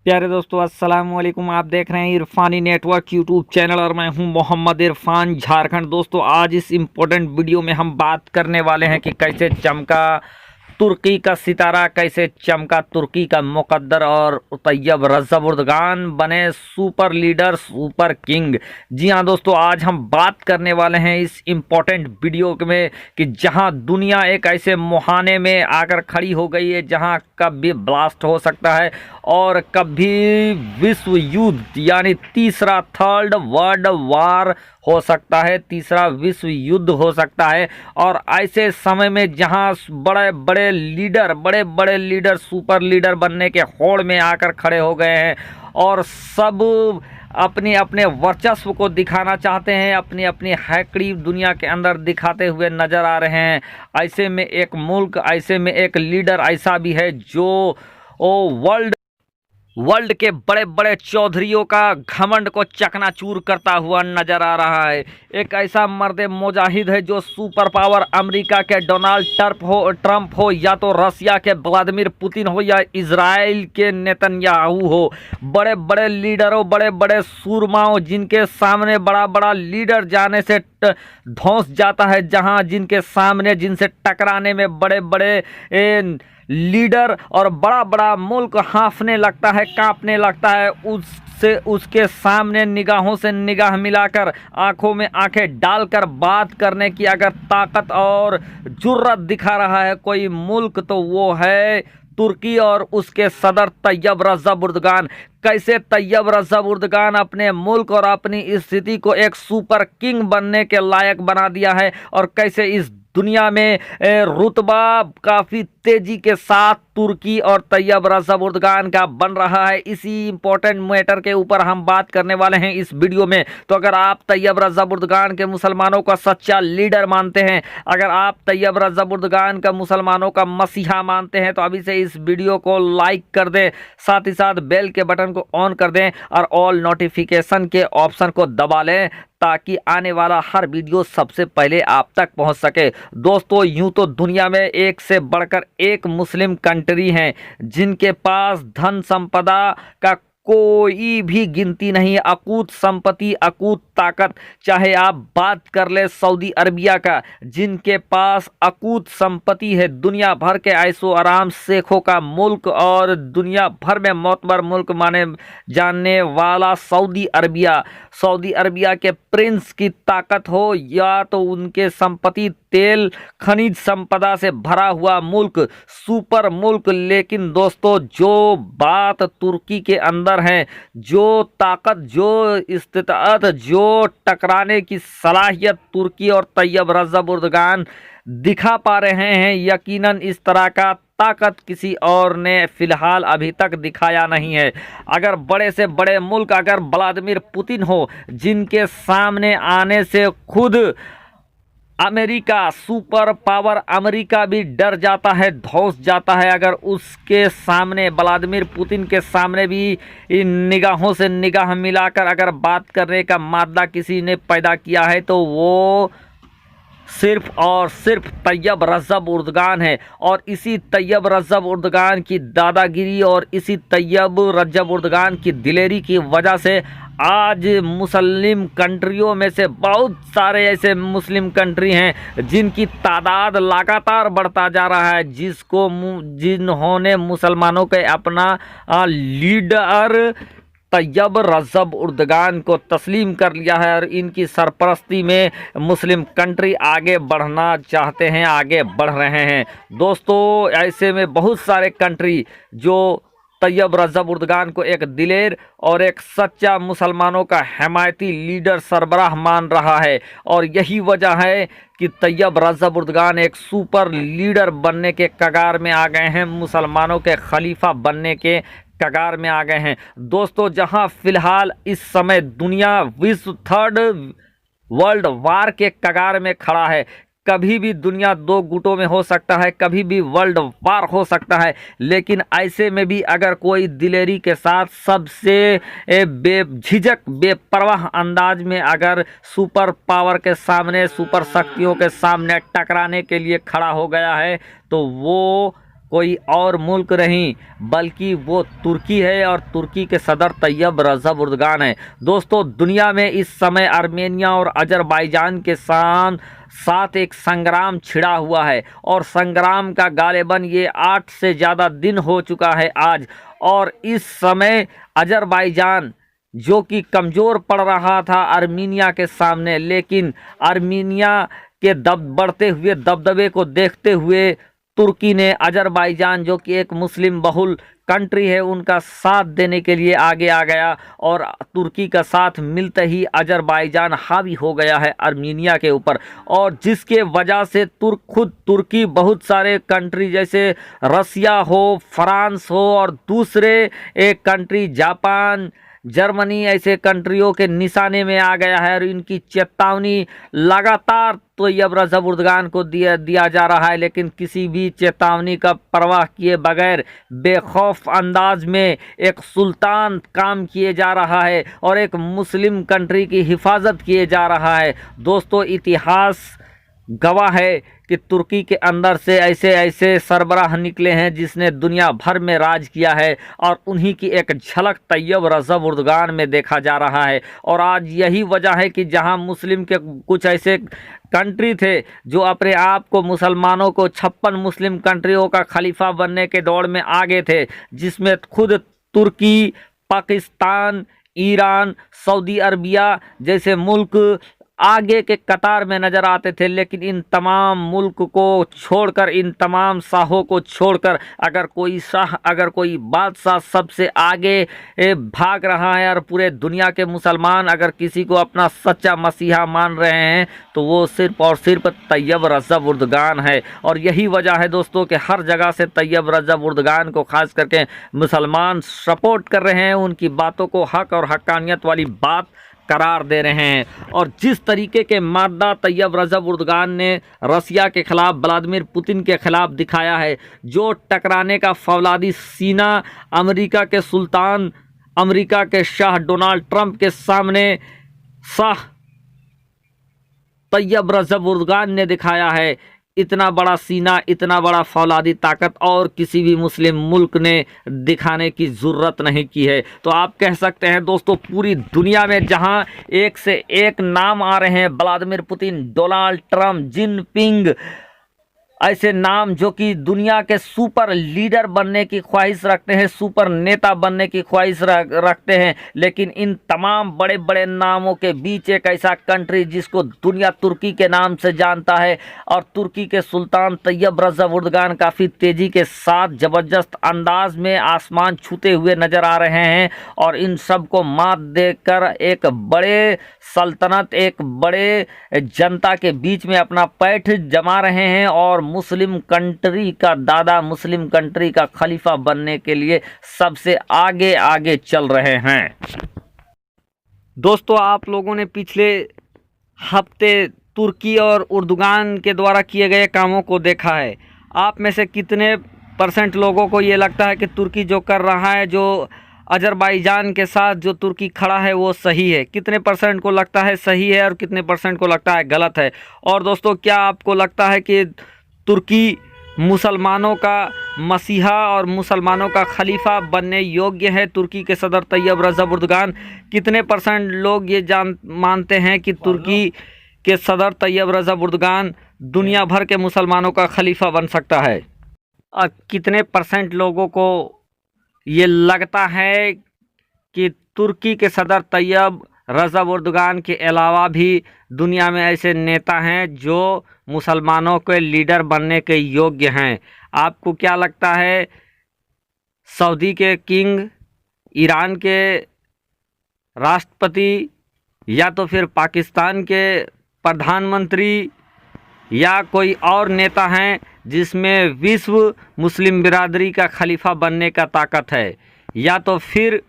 प्यारे दोस्तों, अस्सलाम वालेकुम। आप देख रहे हैं इरफानी नेटवर्क यूट्यूब चैनल और मैं हूं मोहम्मद इरफान झारखंड। दोस्तों, आज इस इम्पोर्टेंट वीडियो में हम बात करने वाले हैं कि कैसे चमका तुर्की का सितारा, कैसे चमका तुर्की का मुकद्दर और तैयब रजब उर्दगान बने सुपर लीडर, सुपर किंग। जी हाँ दोस्तों, आज हम बात करने वाले हैं इस इम्पोर्टेंट वीडियो में कि जहां दुनिया एक ऐसे मुहाने में आकर खड़ी हो गई है जहां कभी ब्लास्ट हो सकता है और कभी विश्व युद्ध यानी तीसरा थर्ड वर्ल्ड वार हो सकता है, तीसरा विश्व युद्ध हो सकता है। और ऐसे समय में जहां बड़े बड़े लीडर सुपर लीडर बनने के होड़ में आकर खड़े हो गए हैं और सब अपने अपने वर्चस्व को दिखाना चाहते हैं, अपनी अपनी हैकड़ी दुनिया के अंदर दिखाते हुए नजर आ रहे हैं। ऐसे में एक मुल्क, ऐसे में एक लीडर ऐसा भी है जो वर्ल्ड के बड़े बड़े चौधरियों का घमंड को चकनाचूर करता हुआ नजर आ रहा है। एक ऐसा मर्द मुजाहिद है जो सुपर पावर अमेरिका के डोनाल्ड ट्रंप हो या तो रसिया के व्लादिमीर पुतिन हो या इजराइल के नेतन्याहू हो। बड़े बड़े लीडरों, बड़े बड़े सूरमाओं जिनके सामने बड़ा बड़ा लीडर जाने से धौंस जाता है, जहां जिनके सामने जिनसे टकराने में बड़े बड़े लीडर और बड़ा बड़ा मुल्क हाँफने लगता है, कांपने लगता है, उससे उसके सामने निगाहों से निगाह मिलाकर, आंखों में आंखें डालकर बात करने की अगर ताकत और जुर्रत दिखा रहा है कोई मुल्क तो वो है तुर्की और उसके सदर तैयब रजब उर्दगान। कैसे तैयब रजब उर्दगान अपने मुल्क और अपनी स्थिति को एक सुपर किंग बनने के लायक बना दिया है और कैसे इस दुनिया में रुतबा काफ़ी तेजी के साथ तुर्की और तैयब रजब उर्दगान का बन रहा है। इसी इंपॉर्टेंट मैटर के ऊपर हम बात करने वाले हैं इस वीडियो में। तो अगर आप तैयब रजब उर्दगान के मुसलमानों का सच्चा लीडर मानते हैं, अगर आप तैयब रजब उर्दगान का मुसलमानों का मसीहा मानते हैं तो अभी से इस वीडियो को लाइक कर दें, साथ ही साथ बेल के बटन को ऑन कर दें और ऑल नोटिफिकेशन के ऑप्शन को दबा लें ताकि आने वाला हर वीडियो सबसे पहले आप तक पहुंच सके। दोस्तों, यूं तो दुनिया में एक से बढ़कर एक मुस्लिम कंट्री हैं जिनके पास धन संपदा का कोई भी गिनती नहीं है, अकूत संपत्ति, अकूत ताकत। चाहे आप बात कर ले सऊदी अरबिया का, जिनके पास अकूत संपत्ति है, दुनिया भर के ऐशो आराम शेखों का मुल्क और दुनिया भर में मोतबर मुल्क माने जानने वाला सऊदी अरबिया। सऊदी अरबिया के प्रिंस की ताकत हो या तो उनके संपत्ति, तेल, खनिज संपदा से भरा हुआ मुल्क, सुपर मुल्क। लेकिन दोस्तों, जो बात तुर्की के अंदर है, जो ताकत, जो इस्तिताअत, जो टकराने की सलाहियत तुर्की और तैयब रजब उर्दगान दिखा पा रहे हैं, यकीनन इस तरह का ताकत किसी और ने फिलहाल अभी तक दिखाया नहीं है। अगर बड़े से बड़े मुल्क, अगर व्लादिमीर पुतिन हो जिनके सामने आने से खुद अमेरिका, सुपर पावर अमेरिका भी डर जाता है, धौंस जाता है, अगर उसके सामने व्लादिमीर पुतिन के सामने भी इन निगाहों से निगाह मिलाकर अगर बात करने का मादा किसी ने पैदा किया है तो वो सिर्फ और सिर्फ तैयब रजब उर्दगान है। और इसी तैयब रजब उर्दगान की दादागिरी और इसी तैयब रजब उर्दगान की दिलेरी की वजह से आज मुस्लिम कंट्रियों में से बहुत सारे ऐसे मुस्लिम कंट्री हैं जिनकी तादाद लगातार बढ़ता जा रहा है, जिन्होंने मुसलमानों के अपना लीडर तैयब रजब उर्दगान को तस्लीम कर लिया है और इनकी सरपरस्ती में मुस्लिम कंट्री आगे बढ़ना चाहते हैं, आगे बढ़ रहे हैं। दोस्तों, ऐसे में बहुत सारे कंट्री जो तैयब रजब उर्दगान को एक दिलेर और एक सच्चा मुसलमानों का हिमायती लीडर सरबराह मान रहा है और यही वजह है कि तैयब रजब उर्दगान एक सुपर लीडर बनने के कगार में आ गए हैं, मुसलमानों के खलीफा बनने के कगार में आ गए हैं। दोस्तों, जहां फिलहाल इस समय दुनिया विश्व थर्ड वर्ल्ड वार के कगार में खड़ा है, कभी भी दुनिया दो गुटों में हो सकता है, कभी भी वर्ल्ड वार हो सकता है, लेकिन ऐसे में भी अगर कोई दिलेरी के साथ सबसे बेझिझक, बेपरवाह अंदाज में अगर सुपर पावर के सामने, सुपर शक्तियों के सामने टकराने के लिए खड़ा हो गया है तो वो कोई और मुल्क नहीं बल्कि वो तुर्की है और तुर्की के सदर तैयब रजब एर्दोगान है। दोस्तों, दुनिया में इस समय आर्मेनिया और अजरबैजान के साथ एक संग्राम छिड़ा हुआ है और संग्राम का गालिबन ये 8 से ज़्यादा दिन हो चुका है आज। और इस समय अजरबैजान जो कि कमज़ोर पड़ रहा था आर्मीनिया के सामने, लेकिन आर्मीनिया के बढ़ते हुए दबदबे को देखते हुए तुर्की ने अजरबैजान जो कि एक मुस्लिम बहुल कंट्री है उनका साथ देने के लिए आगे आ गया और तुर्की का साथ मिलते ही अजरबैजान हावी हो गया है आर्मीनिया के ऊपर। और जिसके वजह से खुद तुर्की बहुत सारे कंट्री जैसे रसिया हो, फ्रांस हो और दूसरे एक कंट्री जापान, जर्मनी ऐसे कंट्रियों के निशाने में आ गया है और इनकी चेतावनी लगातार तैयब रजब एर्दोगान को दिया जा रहा है, लेकिन किसी भी चेतावनी का परवाह किए बगैर बेखौफ अंदाज में एक सुल्तान काम किए जा रहा है और एक मुस्लिम कंट्री की हिफाजत किए जा रहा है। दोस्तों, इतिहास गवाह है कि तुर्की के अंदर से ऐसे ऐसे सरबराह निकले हैं जिसने दुनिया भर में राज किया है और उन्हीं की एक झलक तैयब रजब एर्दोगान में देखा जा रहा है। और आज यही वजह है कि जहां मुस्लिम के कुछ ऐसे कंट्री थे जो अपने आप को मुसलमानों को 56 मुस्लिम कंट्रियों का खलीफा बनने के दौड़ में आगे थे, जिसमें खुद तुर्की, पाकिस्तान, ईरान, सऊदी अरबिया जैसे मुल्क आगे के कतार में नज़र आते थे, लेकिन इन तमाम मुल्क को छोड़कर, इन तमाम शाहों को छोड़कर अगर कोई शाह, अगर कोई बादशाह सबसे आगे भाग रहा है और पूरे दुनिया के मुसलमान अगर किसी को अपना सच्चा मसीहा मान रहे हैं तो वो सिर्फ और सिर्फ तैयब रजब एर्दोगान है। और यही वजह है दोस्तों कि हर जगह से तैयब रजब एर्दोगान को खास करके मुसलमान सपोर्ट कर रहे हैं, उनकी बातों को हक और हक्कानियत वाली बात करार दे रहे हैं। और जिस तरीके के मादा तैयब रजब एर्दोगान ने रसिया के खिलाफ, व्लादिमीर पुतिन के खिलाफ दिखाया है, जो टकराने का फौलादी सीना अमेरिका के सुल्तान, अमेरिका के शाह डोनाल्ड ट्रंप के सामने शाह तैयब रजब एर्दोगान ने दिखाया है, इतना बड़ा सीना, इतना बड़ा फौलादी ताकत और किसी भी मुस्लिम मुल्क ने दिखाने की ज़रूरत नहीं की है। तो आप कह सकते हैं दोस्तों, पूरी दुनिया में जहां एक से एक नाम आ रहे हैं, Vladimir Putin, Donald Trump, Jinping, ऐसे नाम जो कि दुनिया के सुपर लीडर बनने की ख्वाहिश रखते हैं, सुपर नेता बनने की ख्वाहिश रखते हैं, लेकिन इन तमाम बड़े बड़े नामों के बीच एक ऐसा कंट्री जिसको दुनिया तुर्की के नाम से जानता है और तुर्की के सुल्तान तैयब रजब एर्दोगान काफ़ी तेज़ी के साथ ज़बरदस्त अंदाज में आसमान छूते हुए नज़र आ रहे हैं और इन सब को मात देकर एक बड़े सल्तनत, एक बड़े जनता के बीच में अपना पैठ जमा रहे हैं और मुस्लिम कंट्री का दादा, मुस्लिम कंट्री का खलीफा बनने के लिए सबसे आगे आगे चल रहे हैं। दोस्तों, आप लोगों ने पिछले हफ्ते तुर्की और एर्दोगान के द्वारा किए गए कामों को देखा है। आप में से कितने % लोगों को ये लगता है कि तुर्की जो कर रहा है, जो अजरबैजान के साथ जो तुर्की खड़ा है वो सही है? कितने % को लगता है सही है और कितने % को लगता है गलत है? और दोस्तों, क्या आपको लगता है कि तुर्की मुसलमानों का मसीहा और मुसलमानों का खलीफा बनने योग्य है? तुर्की के सदर तैयब रजब एर्दोगान, कितने % लोग ये मानते हैं कि तुर्की के सदर तैयब रजब एर्दोगान दुनिया भर के मुसलमानों का खलीफा बन सकता है? और कितने % लोगों को ये लगता है कि तुर्की के सदर तैयब रजब एर्दोगान के अलावा भी दुनिया में ऐसे नेता हैं जो मुसलमानों के लीडर बनने के योग्य हैं? आपको क्या लगता है, सऊदी के किंग, ईरान के राष्ट्रपति या तो फिर पाकिस्तान के प्रधानमंत्री या कोई और नेता हैं जिसमें विश्व मुस्लिम बिरादरी का खलीफा बनने का ताकत है, या तो फिर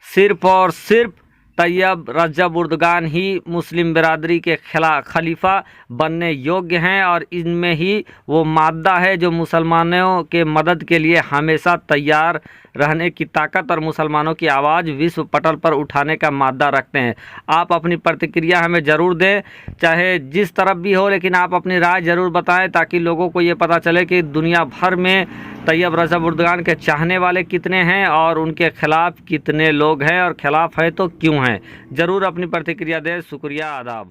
सिर्फ और सिर्फ तैयब रजब एर्दोगान ही मुस्लिम बिरादरी के खलीफा बनने योग्य हैं और इनमें ही वो मादा है जो मुसलमानों के मदद के लिए हमेशा तैयार रहने की ताकत और मुसलमानों की आवाज़ विश्व पटल पर उठाने का मादा रखते हैं। आप अपनी प्रतिक्रिया हमें ज़रूर दें, चाहे जिस तरफ भी हो, लेकिन आप अपनी राय ज़रूर बताएं ताकि लोगों को ये पता चले कि दुनिया भर में तैयब रजब उर्दगान के चाहने वाले कितने हैं और उनके खिलाफ़ कितने लोग हैं, और खिलाफ़ हैं तो क्यों हैं। ज़रूर अपनी प्रतिक्रिया दें। शुक्रिया, आदाब।